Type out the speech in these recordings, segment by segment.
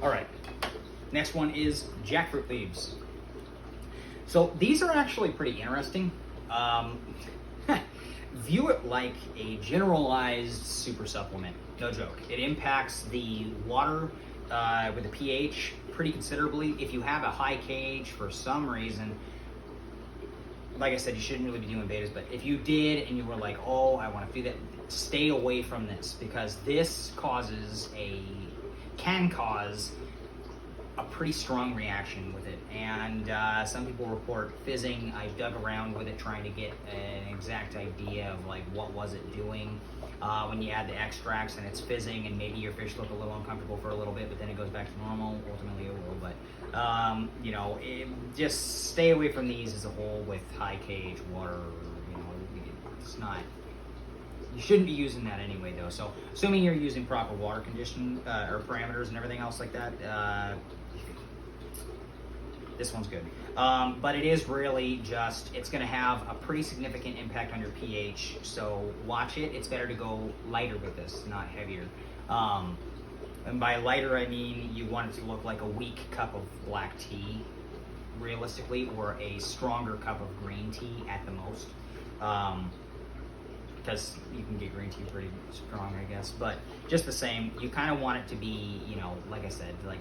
All right, next one is jackfruit leaves. So these are actually pretty interesting. View it like a generalized super supplement, no joke. It impacts the water with the pH pretty considerably. If you have a high KH for some reason, like I said, you shouldn't really be doing betas, but if you did and you were like, oh, I want to do that, stay away from this, because this can cause a pretty strong reaction with it. And some people report fizzing. I dug around with it trying to get an exact idea of like what was it doing when you add the extracts and it's fizzing, and maybe your fish look a little uncomfortable for a little bit, but then it goes back to normal. Ultimately it will, but you know, just stay away from these as a whole with high KH water. You know, it's not, you shouldn't be using that anyway though. So assuming you're using proper water condition or parameters and everything else like that, this one's good. But it is really just, it's gonna have a pretty significant impact on your pH, so watch it. It's better to go lighter with this, not heavier. And by lighter, I mean you want it to look like a weak cup of black tea, realistically, or a stronger cup of green tea at the most. Because you can get green tea pretty strong, I guess. But just the same, you kind of want it to be, you know, like I said, like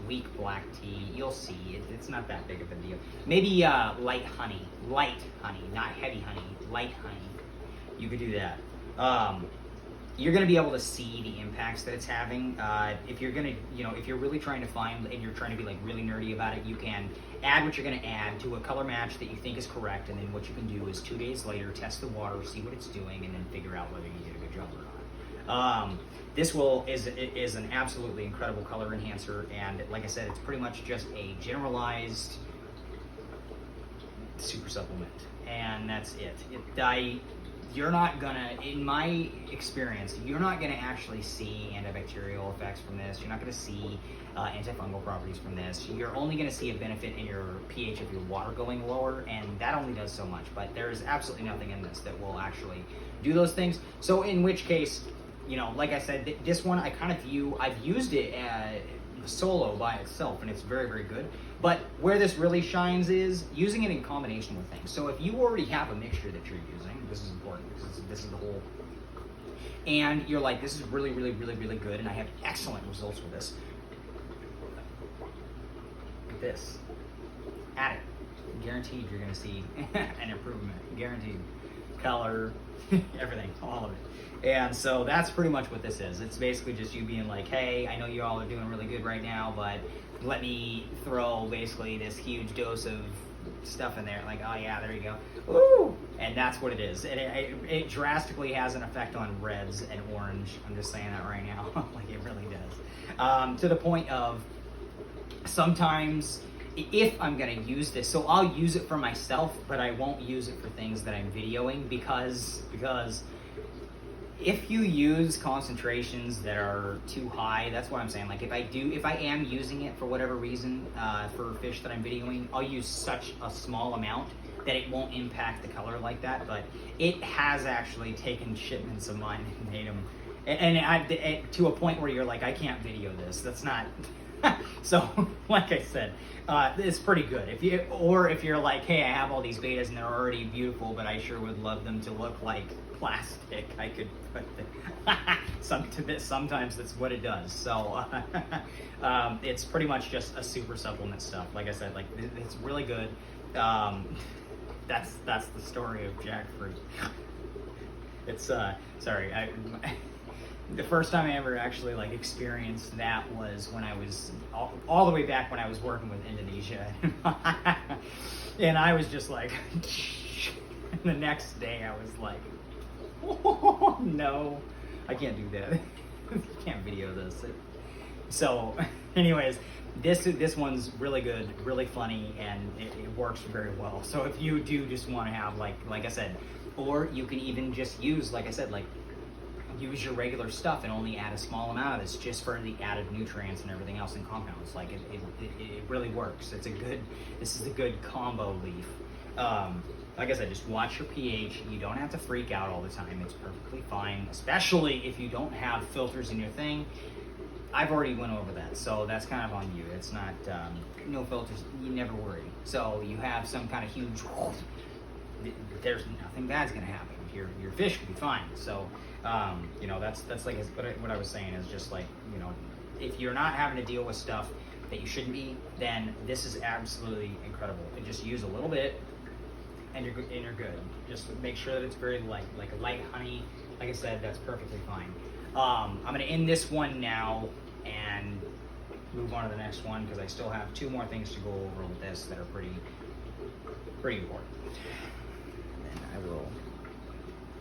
weak black tea. You'll see, it's not that big of a deal. Maybe light honey, not heavy honey, light honey. You could do that. You're gonna be able to see the impacts that it's having. If you're gonna, you know, if you're really trying to find and you're trying to be like really nerdy about it, you can add what you're gonna add to a color match that you think is correct, and then what you can do is 2 days later test the water, see what it's doing, and then figure out whether you did a good job or not. This is an absolutely incredible color enhancer, and like I said, it's pretty much just a generalized super supplement, and that's it. You're not gonna, in my experience, you're not gonna actually see antibacterial effects from this. You're not gonna see antifungal properties from this. You're only gonna see a benefit in your pH of your water going lower, and that only does so much, but there's absolutely nothing in this that will actually do those things. So in which case, you know, like I said, this one I kind of view, I've used it solo by itself, and it's very, very good. But where this really shines is using it in combination with things. So if you already have a mixture that you're using, this is important because this is the whole, and you're like, this is really, really, really, really good, and I have excellent results with this. With this, add it. Guaranteed you're gonna see an improvement. Guaranteed. Color, everything, all of it. And so that's pretty much what this is. It's basically just you being like, hey, I know you all are doing really good right now, but let me throw basically this huge dose of stuff in there. Like, oh yeah, there you go. Woo! And that's what it is. And it drastically has an effect on reds and orange. I'm just saying that right now. Like, it really does. To the point of sometimes, if I'm gonna use this, so I'll use it for myself, but I won't use it for things that I'm videoing, because if you use concentrations that are too high, that's what I'm saying. Like if I am using it for whatever reason for fish that I'm videoing, I'll use such a small amount that it won't impact the color like that. But it has actually taken shipments of mine and made them, and to a point where you're like, I can't video this. That's not. So, like I said, it's pretty good. If you're like, hey, I have all these betas and they're already beautiful, but I sure would love them to look like plastic, I could put sometimes that's what it does. So, it's pretty much just a super supplement stuff. Like I said, like it's really good. That's the story of Jackfruit. It's sorry, the first time I ever actually like experienced that was when I was all the way back when I was working with Indonesia. And I was just like, and the next day I was like, oh, no, I can't do that. You can't video this. So anyways, this one's really good, really funny, and it works very well. So if you do just want to have like I said, or you can even just use, like I said, like use your regular stuff and only add a small amount of this just for the added nutrients and everything else in compounds. Like it really works. This is a good combo leaf. Like I said, just watch your pH. You don't have to freak out all the time. It's perfectly fine, especially if you don't have filters in your thing. I've already went over that, so that's kind of on you. It's not no filters. You never worry. So you have some kind of huge. There's nothing bad's gonna happen. Your fish will be fine. So you know, that's like what I was saying is just like, you know, if you're not having to deal with stuff that you shouldn't be, then this is absolutely incredible. And just use a little bit, and you're good. Just make sure that it's very light, like a light honey. Like I said, that's perfectly fine. I'm gonna end this one now and move on to the next one because I still have 2 more things to go over with this that are pretty important. And then I will